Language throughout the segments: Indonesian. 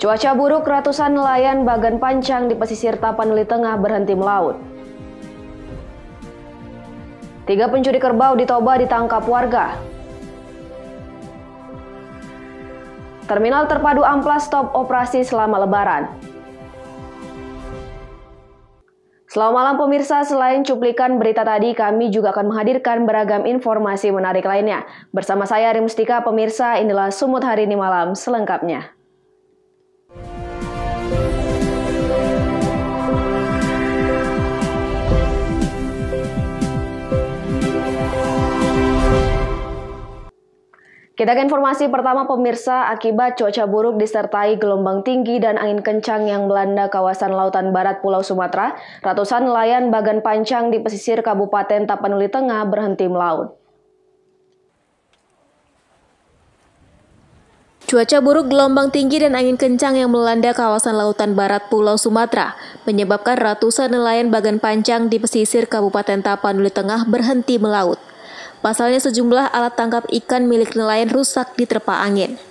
Cuaca buruk, ratusan nelayan Bagan Pancang di pesisir Tapanuli Tengah berhenti melaut. 3 pencuri kerbau di Toba ditangkap warga. Terminal terpadu Amplas stop operasi selama Lebaran. Selamat malam pemirsa, selain cuplikan berita tadi, kami juga akan menghadirkan beragam informasi menarik lainnya. Bersama saya Rimustika, pemirsa, inilah Sumut Hari ini malam selengkapnya. Kita ke informasi pertama pemirsa, akibat cuaca buruk disertai gelombang tinggi dan angin kencang yang melanda kawasan lautan barat Pulau Sumatera, ratusan nelayan Bagan Pancang di pesisir Kabupaten Tapanuli Tengah berhenti melaut. Cuaca buruk, gelombang tinggi dan angin kencang yang melanda kawasan lautan barat Pulau Sumatera menyebabkan ratusan nelayan Bagan Pancang di pesisir Kabupaten Tapanuli Tengah berhenti melaut. Pasalnya sejumlah alat tangkap ikan milik nelayan rusak diterpa angin.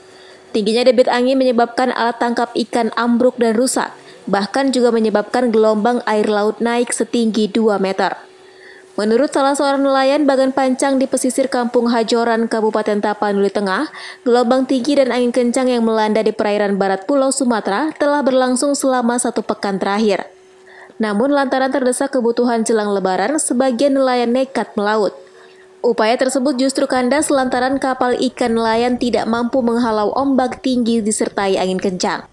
Tingginya debit angin menyebabkan alat tangkap ikan ambruk dan rusak, bahkan juga menyebabkan gelombang air laut naik setinggi 2 meter. Menurut salah seorang nelayan Bagan Pancang di pesisir Kampung Hajoran, Kabupaten Tapanuli Tengah, gelombang tinggi dan angin kencang yang melanda di perairan barat Pulau Sumatera telah berlangsung selama 1 pekan terakhir. Namun lantaran terdesak kebutuhan jelang Lebaran, sebagian nelayan nekat melaut. Upaya tersebut justru kandas lantaran kapal ikan nelayan tidak mampu menghalau ombak tinggi disertai angin kencang.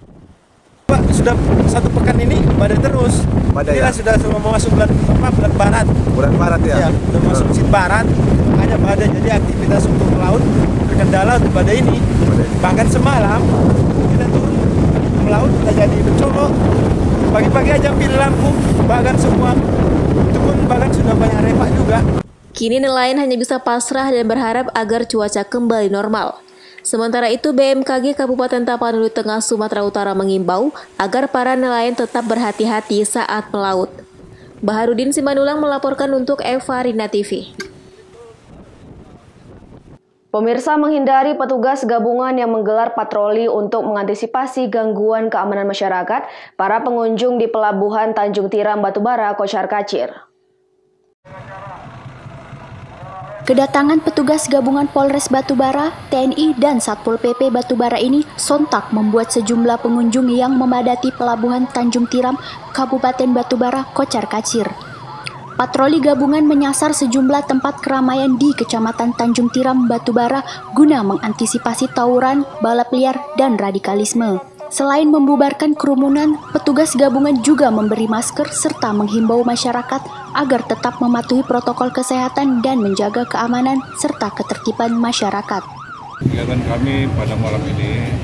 Pak, sudah 1 pekan ini badai terus. Badai ya? Sudah mau masuk bulan barat. Bulan barat ya? Ya, sudah masuk musim barat. Makanya badai, jadi aktivitas untuk melaut terkendala untuk badai ini. Bahkan semalam kita turun melaut, kita jadi mencolok. Pagi-pagi aja pilih lampu, bahkan semua. Itu pun bahkan sudah banyak repak juga. Kini nelayan hanya bisa pasrah dan berharap agar cuaca kembali normal. Sementara itu, BMKG Kabupaten Tapanuli Tengah, Sumatera Utara mengimbau agar para nelayan tetap berhati-hati saat melaut. Baharudin Simandulang melaporkan untuk Eva Rina TV. Pemirsa, menghindari petugas gabungan yang menggelar patroli untuk mengantisipasi gangguan keamanan masyarakat, para pengunjung di Pelabuhan Tanjung Tiram Batubara kocar kacir. Kedatangan petugas gabungan Polres Batubara, TNI, dan Satpol PP Batubara ini sontak membuat sejumlah pengunjung yang memadati Pelabuhan Tanjung Tiram, Kabupaten Batubara kocar-kacir. Patroli gabungan menyasar sejumlah tempat keramaian di Kecamatan Tanjung Tiram, Batubara guna mengantisipasi tawuran, balap liar, dan radikalisme. Selain membubarkan kerumunan, petugas gabungan juga memberi masker serta menghimbau masyarakat agar tetap mematuhi protokol kesehatan dan menjaga keamanan serta ketertiban masyarakat. Kegiatan kami pada malam ini,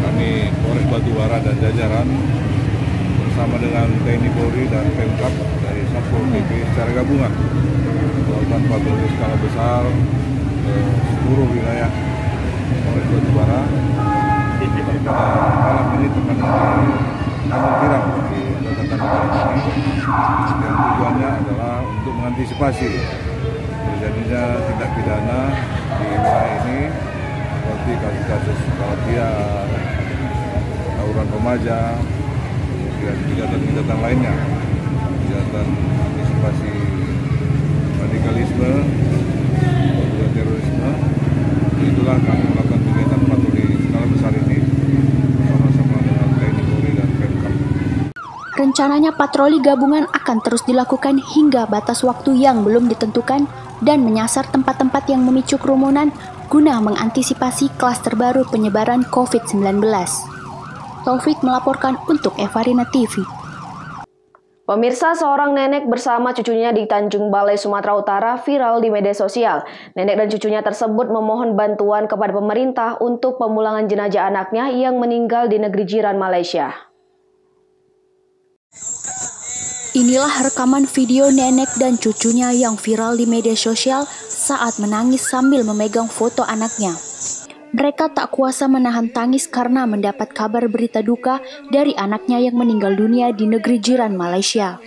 kami Polres Batubara dan jajaran bersama dengan TNI Polri dan Pemkab dari Satpol PP secara gabungan melakukan patroli skala besar ke seluruh wilayah Polres Batubara. Malam ini teman Tanjung Tiram di Kecamatan Tanjung Tiram ini, yang tujuannya adalah untuk mengantisipasi terjadinya tindak pidana di wilayah ini seperti kasus-kasus balap liar, tawuran remaja, kemudian kegiatan-kegiatan lainnya, kegiatan antisipasi radikalisme, kemudian terorisme. Itulah kami melakukan kegiatan patroli skala besar ini bersama-sama dengan TNI Polri dan Pemkab. Rencananya patroli gabungan akan terus dilakukan hingga batas waktu yang belum ditentukan dan menyasar tempat-tempat yang memicu kerumunan guna mengantisipasi klaster baru penyebaran COVID-19. Taufik melaporkan untuk Eva Rina TV. Pemirsa, seorang nenek bersama cucunya di Tanjung Balai, Sumatera Utara viral di media sosial. Nenek dan cucunya tersebut memohon bantuan kepada pemerintah untuk pemulangan jenazah anaknya yang meninggal di negeri jiran Malaysia. Inilah rekaman video nenek dan cucunya yang viral di media sosial saat menangis sambil memegang foto anaknya. Mereka tak kuasa menahan tangis karena mendapat kabar berita duka dari anaknya yang meninggal dunia di negeri jiran Malaysia.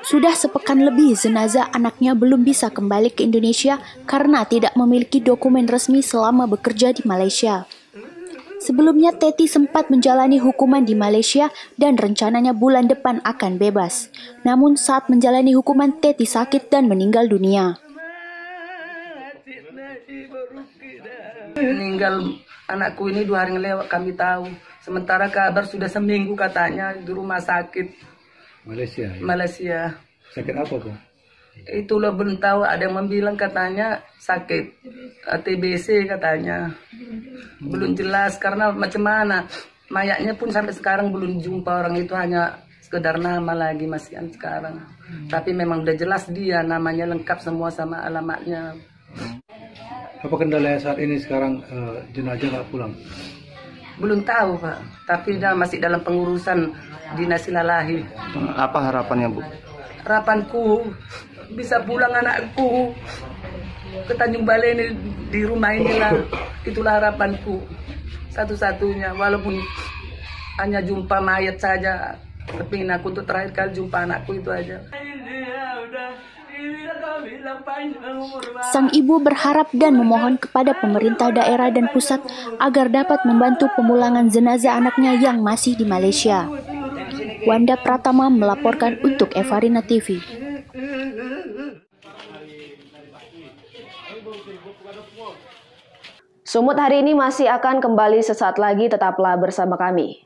Sudah sepekan lebih jenazah anaknya belum bisa kembali ke Indonesia karena tidak memiliki dokumen resmi selama bekerja di Malaysia. Sebelumnya Teti sempat menjalani hukuman di Malaysia dan rencananya bulan depan akan bebas. Namun saat menjalani hukuman Teti sakit dan meninggal dunia. Meninggal anakku ini 2 hari lewat kami tahu. Sementara kabar sudah seminggu katanya di rumah sakit Malaysia. Ya? Malaysia. Sakit apa, Bu? Itulah belum tahu, ada yang bilang katanya sakit TBC katanya. Belum jelas karena macam mana. Mayatnya pun sampai sekarang belum jumpa, orang itu hanya sekedar nama lagi masih kan sekarang. Tapi memang udah jelas dia namanya lengkap semua sama alamatnya. Apa kendala saat ini sekarang jenazah nggak pulang? Belum tahu Pak, tapi dia masih dalam pengurusan dinas ilahi. Apa harapannya, Bu? Harapanku bisa pulang anakku ke Tanjung Balai ini, di rumah inilah. Itulah harapanku satu-satunya, walaupun hanya jumpa mayat saja. Tapi aku untuk terakhir kali jumpa anakku itu aja. Sang ibu berharap dan memohon kepada pemerintah daerah dan pusat agar dapat membantu pemulangan jenazah anaknya yang masih di Malaysia. Wanda Pratama melaporkan untuk Evarina TV. Sumut hari ini masih akan kembali sesaat lagi, tetaplah bersama kami.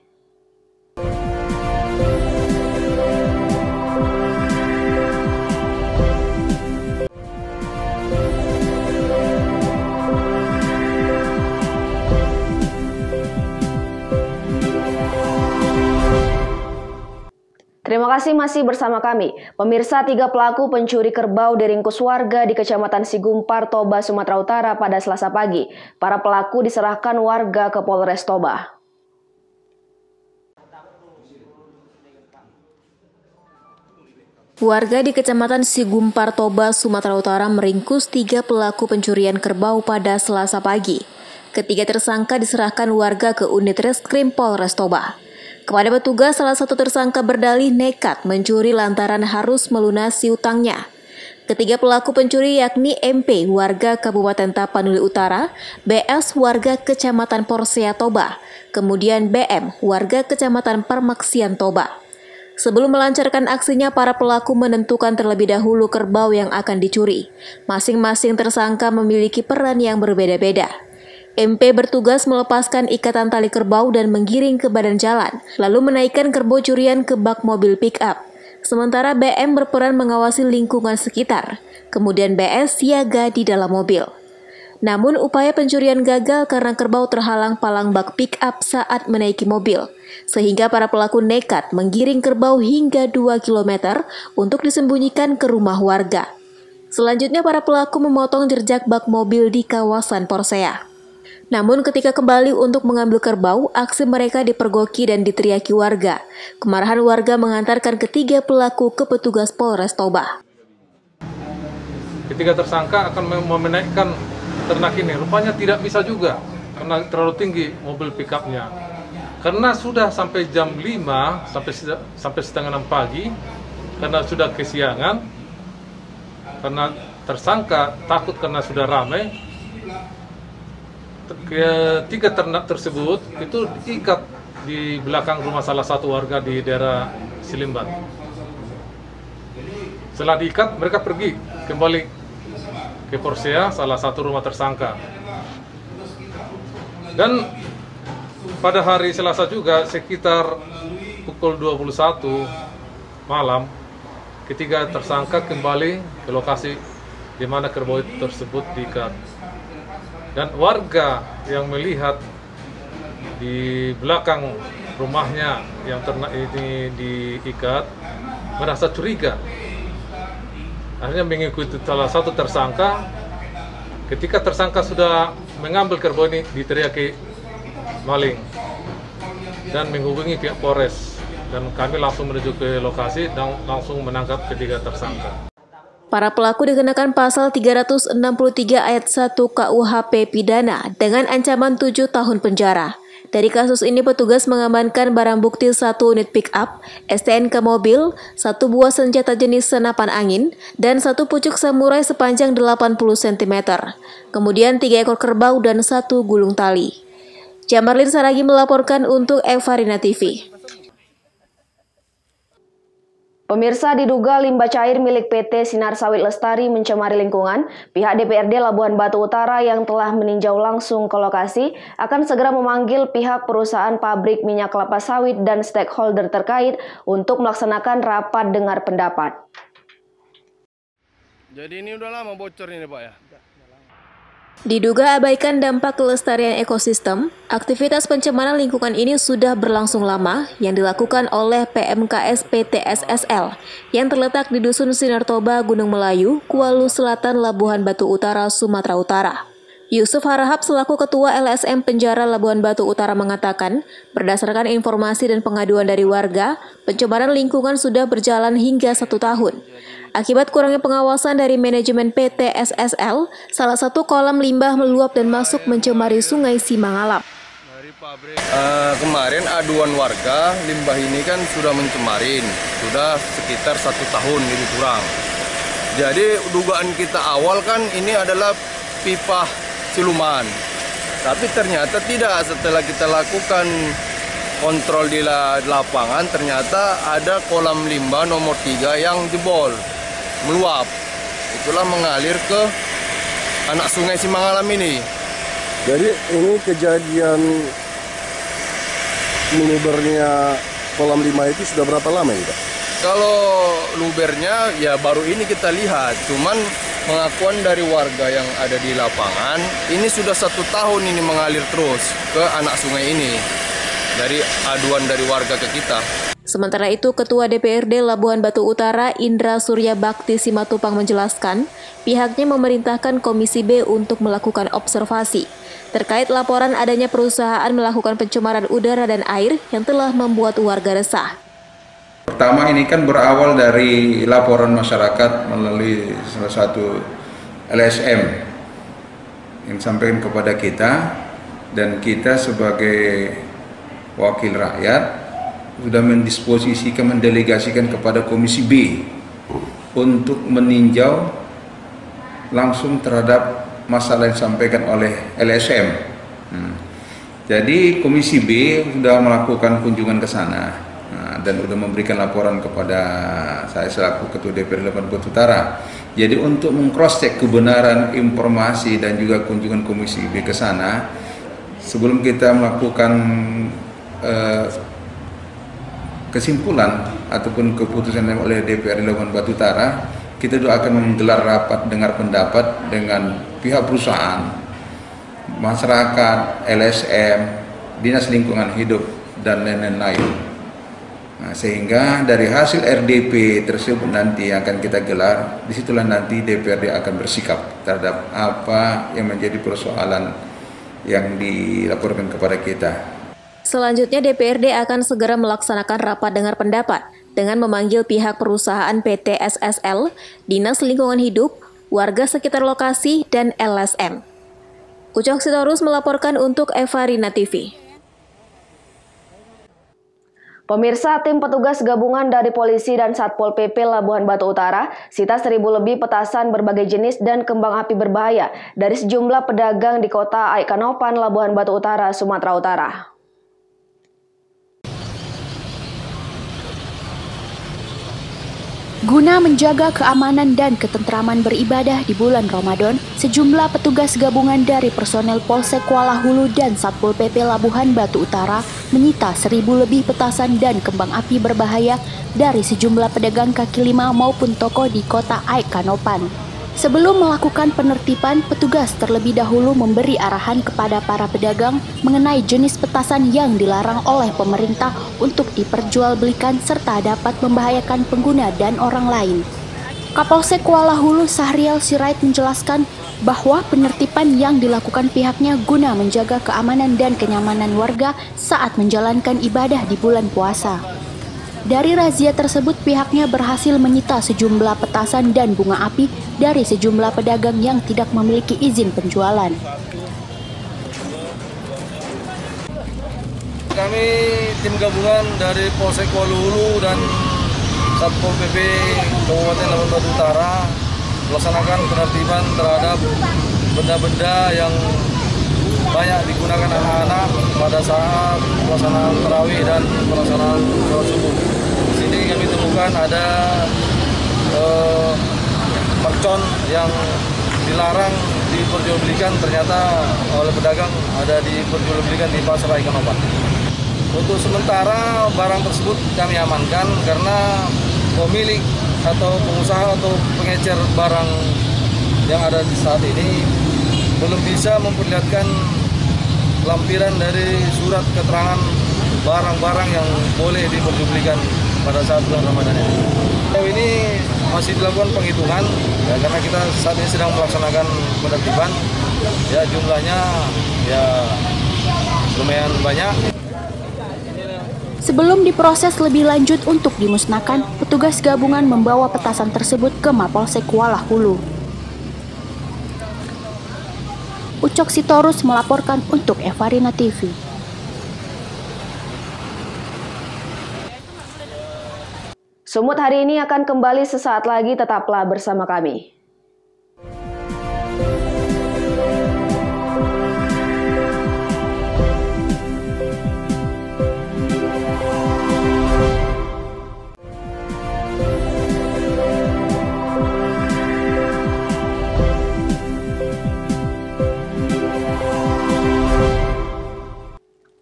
Terima kasih masih bersama kami. Pemirsa, 3 pelaku pencuri kerbau diringkus warga di Kecamatan Sigumpar, Toba, Sumatera Utara pada Selasa pagi. Para pelaku diserahkan warga ke Polres Toba. Warga di Kecamatan Sigumpar, Toba, Sumatera Utara meringkus 3 pelaku pencurian kerbau pada Selasa pagi. Ketiga tersangka diserahkan warga ke unit reskrim Polres Toba. Kepada petugas, salah satu tersangka berdalih nekat mencuri lantaran harus melunasi utangnya. Ketiga pelaku pencuri yakni MP, warga Kabupaten Tapanuli Utara, BS, warga Kecamatan Porsea Toba, kemudian BM, warga Kecamatan Permaksian Toba. Sebelum melancarkan aksinya, para pelaku menentukan terlebih dahulu kerbau yang akan dicuri. Masing-masing tersangka memiliki peran yang berbeda-beda. MP bertugas melepaskan ikatan tali kerbau dan menggiring ke badan jalan, lalu menaikkan kerbau curian ke bak mobil pick-up. Sementara BM berperan mengawasi lingkungan sekitar, kemudian BS siaga di dalam mobil. Namun upaya pencurian gagal karena kerbau terhalang palang bak pick-up saat menaiki mobil, sehingga para pelaku nekat menggiring kerbau hingga 2 km untuk disembunyikan ke rumah warga. Selanjutnya para pelaku memotong jejak bak mobil di kawasan Porsea. Namun ketika kembali untuk mengambil kerbau, aksi mereka dipergoki dan diteriaki warga. Kemarahan warga mengantarkan ketiga pelaku ke petugas Polres Toba. Ketiga tersangka akan menaikkan ternak ini. Rupanya tidak bisa juga karena terlalu tinggi mobil pick-up-nya. Karena sudah sampai jam 5 sampai setengah 6 pagi, karena sudah kesiangan, karena tersangka takut karena sudah ramai. Ketiga ternak tersebut itu diikat di belakang rumah salah satu warga di daerah Silimban. Setelah diikat, mereka pergi kembali ke Porsea, salah satu rumah tersangka. Dan pada hari Selasa juga sekitar pukul 21 malam, ketiga tersangka kembali ke lokasi di mana kerbau tersebut diikat. Dan warga yang melihat di belakang rumahnya yang ternak ini diikat merasa curiga. Akhirnya mengikuti salah satu tersangka. Ketika tersangka sudah mengambil kerbau ini, diteriaki maling dan menghubungi pihak Polres. Dan kami langsung menuju ke lokasi dan langsung menangkap ketiga tersangka. Para pelaku dikenakan pasal 363 ayat 1 KUHP pidana dengan ancaman 7 tahun penjara. Dari kasus ini petugas mengamankan barang bukti 1 unit pick-up, STNK mobil, 1 buah senjata jenis senapan angin, dan 1 pucuk samurai sepanjang 80 cm. Kemudian 3 ekor kerbau dan 1 gulung tali. Jamarlin Saragi melaporkan untuk Evarina TV. Pemirsa, diduga limbah cair milik PT Sinar Sawit Lestari mencemari lingkungan, pihak DPRD Labuhan Batu Utara yang telah meninjau langsung ke lokasi akan segera memanggil pihak perusahaan pabrik minyak kelapa sawit dan stakeholder terkait untuk melaksanakan rapat dengar pendapat. Jadi ini udah lama bocor ini Pak ya? Diduga abaikan dampak kelestarian ekosistem, aktivitas pencemaran lingkungan ini sudah berlangsung lama yang dilakukan oleh PMKS PT SSL yang terletak di Dusun Sinartoba, Gunung Melayu, Kuala Selatan, Labuhan Batu Utara, Sumatera Utara. Yusuf Harahap selaku Ketua LSM Penjara Labuhan Batu Utara mengatakan, berdasarkan informasi dan pengaduan dari warga, pencemaran lingkungan sudah berjalan hingga 1 tahun. Akibat kurangnya pengawasan dari manajemen PT SSL, salah satu kolam limbah meluap dan masuk mencemari Sungai Simangalap. Kemarin aduan warga, limbah ini kan sudah mencemarin, sudah sekitar 1 tahun lebih kurang. Jadi dugaan kita awal kan ini adalah pipa siluman, tapi ternyata tidak. Setelah kita lakukan kontrol di lapangan, ternyata ada kolam limbah nomor 3 yang jebol, meluap. Itulah mengalir ke anak Sungai Simangalap ini. Jadi ini kejadian melubernya kolam limbah itu sudah berapa lama ya Pak? Kalau lubernya ya baru ini kita lihat, cuman pengakuan dari warga yang ada di lapangan, ini sudah 1 tahun ini mengalir terus ke anak sungai ini, dari aduan dari warga ke kita. Sementara itu, Ketua DPRD Labuhan Batu Utara Indra Surya Bakti Simatupang menjelaskan, pihaknya memerintahkan Komisi B untuk melakukan observasi terkait laporan adanya perusahaan melakukan pencemaran udara dan air yang telah membuat warga resah. Pertama, ini kan berawal dari laporan masyarakat melalui salah satu LSM yang disampaikan kepada kita, dan kita sebagai wakil rakyat sudah mendisposisikan, mendelegasikan kepada Komisi B untuk meninjau langsung terhadap masalah yang disampaikan oleh LSM. Jadi Komisi B sudah melakukan kunjungan ke sana dan sudah memberikan laporan kepada saya selaku Ketua DPRD Labuhan Batu Utara. Jadi untuk meng-cross-check kebenaran informasi dan juga kunjungan Komisi B ke sana, sebelum kita melakukan kesimpulan ataupun keputusan oleh DPRD Labuhan Batu Utara, kita juga akan menggelar rapat dengar pendapat dengan pihak perusahaan, masyarakat, LSM, Dinas Lingkungan Hidup, dan lain-lain. Nah, sehingga dari hasil RDP tersebut nanti akan kita gelar, disitulah nanti DPRD akan bersikap terhadap apa yang menjadi persoalan yang dilaporkan kepada kita. Selanjutnya DPRD akan segera melaksanakan rapat dengar pendapat dengan memanggil pihak perusahaan PT SSL, Dinas Lingkungan Hidup, warga sekitar lokasi, dan LSM. Ucok Sitorus melaporkan untuk Evarina TV. Pemirsa, tim petugas gabungan dari polisi dan Satpol PP Labuhan Batu Utara sita 1.000 lebih petasan berbagai jenis dan kembang api berbahaya dari sejumlah pedagang di kota Aikanopan, Labuhan Batu Utara, Sumatera Utara. Guna menjaga keamanan dan ketentraman beribadah di bulan Ramadan, sejumlah petugas gabungan dari personel Polsek Kuala Hulu dan Satpol PP Labuhan Batu Utara menyita 1.000 lebih petasan dan kembang api berbahaya dari sejumlah pedagang kaki lima maupun toko di kota Aikanopan. Sebelum melakukan penertiban, petugas terlebih dahulu memberi arahan kepada para pedagang mengenai jenis petasan yang dilarang oleh pemerintah untuk diperjualbelikan serta dapat membahayakan pengguna dan orang lain. Kapolsek Kuala Hulu Sahrial Sirait menjelaskan bahwa penertiban yang dilakukan pihaknya guna menjaga keamanan dan kenyamanan warga saat menjalankan ibadah di bulan puasa. Dari razia tersebut, pihaknya berhasil menyita sejumlah petasan dan bunga api dari sejumlah pedagang yang tidak memiliki izin penjualan. Kami tim gabungan dari Polsek Kuala Hulu dan Satpol PP Kabupaten Labuhan Batu Utara melaksanakan penertiban terhadap benda-benda yang banyak digunakan anak-anak pada saat pelaksanaan tarawih dan pelaksanaan sholat subuh. Di sini kami temukan ada mercon yang dilarang diperjualbelikan, ternyata oleh pedagang ada diperjualbelikan di pasar ikan opat. Untuk sementara barang tersebut kami amankan karena pemilik atau pengusaha atau pengecer barang yang ada di saat ini belum bisa memperlihatkan lampiran dari surat keterangan barang-barang yang boleh diperjualbelikan pada saat bulan Ramadan ini. Ini masih dilakukan penghitungan ya, karena kita saat ini sedang melaksanakan penertiban. Ya, jumlahnya ya lumayan banyak. Sebelum diproses lebih lanjut untuk dimusnahkan, petugas gabungan membawa petasan tersebut ke Mapolsek Kuala Hulu. Ucok Sitorus melaporkan untuk Evarina TV. Sumut hari ini akan kembali sesaat lagi, tetaplah bersama kami.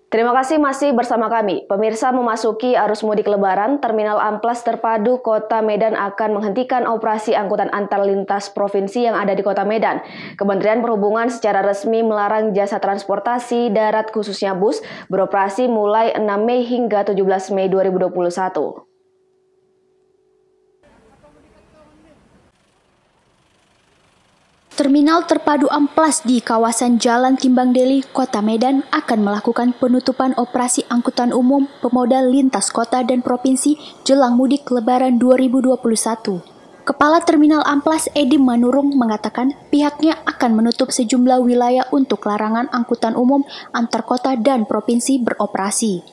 Terima kasih masih bersama kami. Pemirsa, memasuki arus mudik Lebaran, Terminal Amplas Terpadu Kota Medan akan menghentikan operasi angkutan antar lintas provinsi yang ada di Kota Medan. Kementerian Perhubungan secara resmi melarang jasa transportasi darat khususnya bus beroperasi mulai 6 Mei hingga 17 Mei 2021. Terminal Terpadu Amplas di kawasan Jalan Timbang Deli, Kota Medan akan melakukan penutupan operasi angkutan umum pemodal lintas kota dan provinsi jelang mudik Lebaran 2021. Kepala Terminal Amplas Edim Manurung mengatakan pihaknya akan menutup sejumlah wilayah untuk larangan angkutan umum antar kota dan provinsi beroperasi.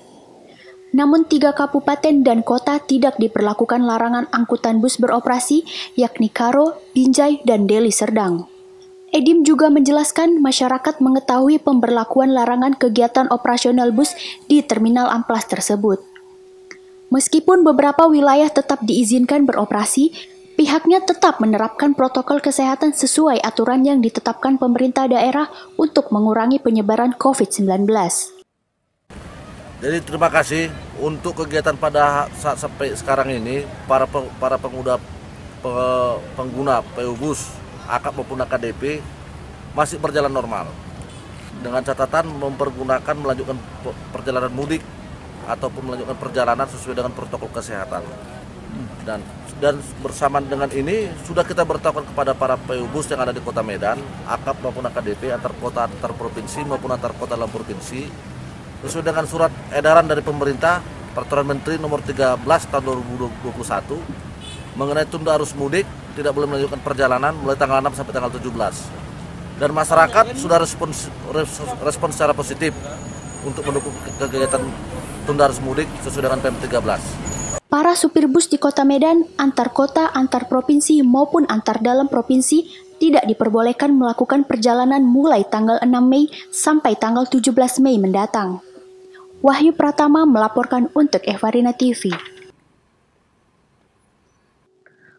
Namun 3 kabupaten dan kota tidak diberlakukan larangan angkutan bus beroperasi, yakni Karo, Binjai, dan Deli Serdang. Edim juga menjelaskan masyarakat mengetahui pemberlakuan larangan kegiatan operasional bus di Terminal Amplas tersebut. Meskipun beberapa wilayah tetap diizinkan beroperasi, pihaknya tetap menerapkan protokol kesehatan sesuai aturan yang ditetapkan pemerintah daerah untuk mengurangi penyebaran COVID-19. Jadi terima kasih untuk kegiatan pada saat sampai sekarang ini para pengguna PU Bus, AKAP maupun AKDP masih berjalan normal dengan catatan melanjutkan perjalanan mudik ataupun melanjutkan perjalanan sesuai dengan protokol kesehatan. Dan bersamaan dengan ini sudah kita beritahukan kepada para PU Bus yang ada di Kota Medan, AKAP maupun AKDP antar kota antar provinsi maupun antar kota dalam provinsi sesuai dengan surat edaran dari pemerintah Peraturan Menteri Nomor 13 Tahun 2021 mengenai tunda arus mudik, tidak boleh melanjutkan perjalanan mulai tanggal 6 sampai tanggal 17. Dan masyarakat sudah respon secara positif untuk mendukung kegiatan tunda arus mudik sesuai dengan PM 13. Para supir bus di Kota Medan, antar kota, antar provinsi maupun antar dalam provinsi tidak diperbolehkan melakukan perjalanan mulai tanggal 6 Mei sampai tanggal 17 Mei mendatang. Wahyu Pratama melaporkan untuk Evarina TV.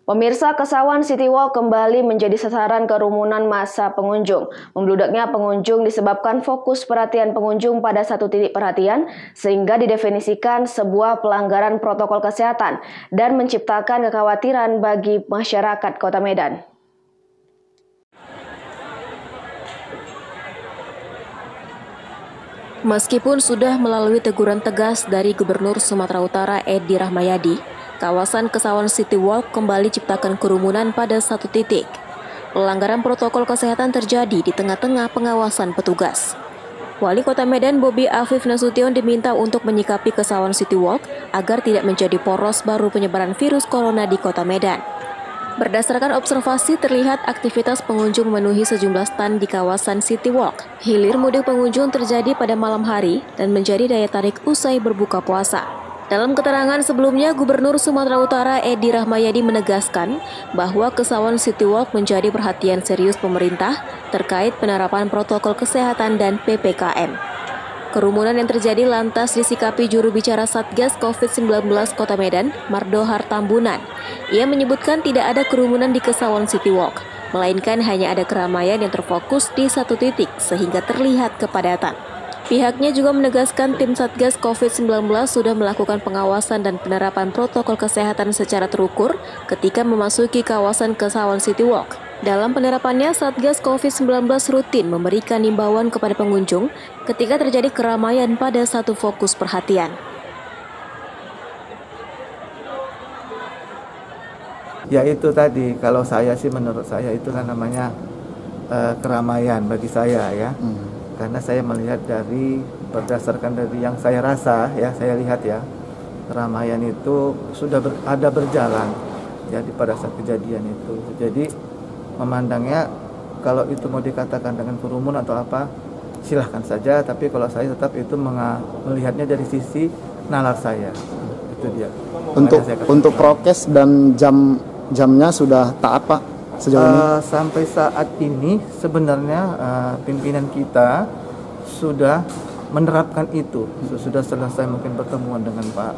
Pemirsa, Kesawan City Walk kembali menjadi sasaran kerumunan massa pengunjung. Membludaknya pengunjung disebabkan fokus perhatian pengunjung pada satu titik perhatian, sehingga didefinisikan sebuah pelanggaran protokol kesehatan dan menciptakan kekhawatiran bagi masyarakat Kota Medan. Meskipun sudah melalui teguran tegas dari Gubernur Sumatera Utara Edi Rahmayadi, kawasan Kesawan City Walk kembali ciptakan kerumunan pada satu titik. Pelanggaran protokol kesehatan terjadi di tengah-tengah pengawasan petugas. Wali Kota Medan Bobi Afif Nasution diminta untuk menyikapi Kesawan City Walk agar tidak menjadi poros baru penyebaran virus corona di Kota Medan. Berdasarkan observasi, terlihat aktivitas pengunjung memenuhi sejumlah stand di kawasan City Walk. Hilir mudik pengunjung terjadi pada malam hari dan menjadi daya tarik usai berbuka puasa. Dalam keterangan sebelumnya, Gubernur Sumatera Utara Edi Rahmayadi menegaskan bahwa Kesawan City Walk menjadi perhatian serius pemerintah terkait penerapan protokol kesehatan dan PPKM. Kerumunan yang terjadi lantas disikapi juru bicara Satgas COVID-19 Kota Medan, Mardo Hartambunan. Ia menyebutkan tidak ada kerumunan di Kesawan City Walk, melainkan hanya ada keramaian yang terfokus di satu titik sehingga terlihat kepadatan. Pihaknya juga menegaskan tim Satgas COVID-19 sudah melakukan pengawasan dan penerapan protokol kesehatan secara terukur ketika memasuki kawasan Kesawan City Walk. Dalam penerapannya, Satgas COVID-19 rutin memberikan imbauan kepada pengunjung ketika terjadi keramaian pada satu fokus perhatian. Ya itu tadi, kalau saya sih menurut saya itu kan namanya keramaian bagi saya ya. Karena saya melihat berdasarkan dari yang saya rasa ya, saya lihat ya, keramaian itu sudah ada berjalan jadi pada saat kejadian itu. Jadi memandangnya kalau itu mau dikatakan dengan kerumunan atau apa, silahkan saja, tapi kalau saya tetap itu melihatnya dari sisi nalar saya. Itu dia. Untuk prokes dan jamnya sudah taat, Pak? Sejauh ini? Sampai saat ini sebenarnya pimpinan kita sudah menerapkan itu. Sudah selesai mungkin pertemuan dengan Pak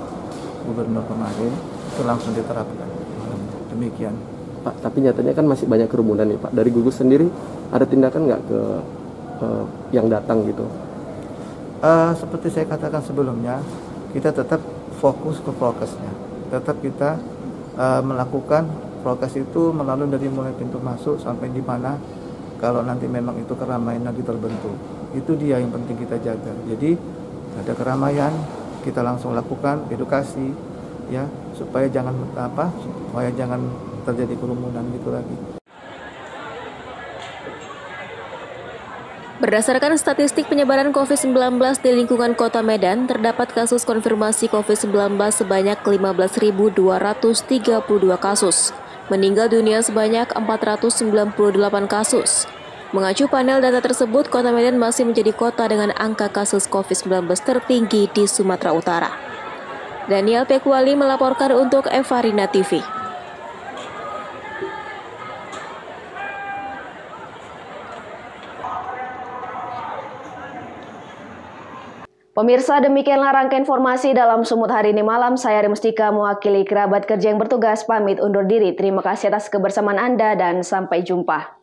Gubernur kemarin, itu langsung diterapkan. Demikian. Pak, tapi nyatanya kan masih banyak kerumunan nih Pak. Dari gugus sendiri ada tindakan nggak ke yang datang gitu? Seperti saya katakan sebelumnya, kita tetap fokus ke prokesnya. Tetap kita melakukan prokes itu melalui dari mulai pintu masuk sampai di mana kalau nanti memang itu keramaian lagi terbentuk. Itu dia yang penting kita jaga. Jadi ada keramaian, kita langsung lakukan edukasi ya supaya jangan terjadi kerumunan gitu lagi. Berdasarkan statistik penyebaran COVID-19 di lingkungan Kota Medan, terdapat kasus konfirmasi COVID-19 sebanyak 15.232 kasus. Meninggal dunia sebanyak 498 kasus. Mengacu panel data tersebut, Kota Medan masih menjadi kota dengan angka kasus COVID-19 tertinggi di Sumatera Utara. Daniel Pekwali melaporkan untuk Evarina TV. Pemirsa, demikianlah rangkaian informasi dalam Sumut hari ini malam. Saya Remustika mewakili kerabat kerja yang bertugas pamit undur diri. Terima kasih atas kebersamaan Anda dan sampai jumpa.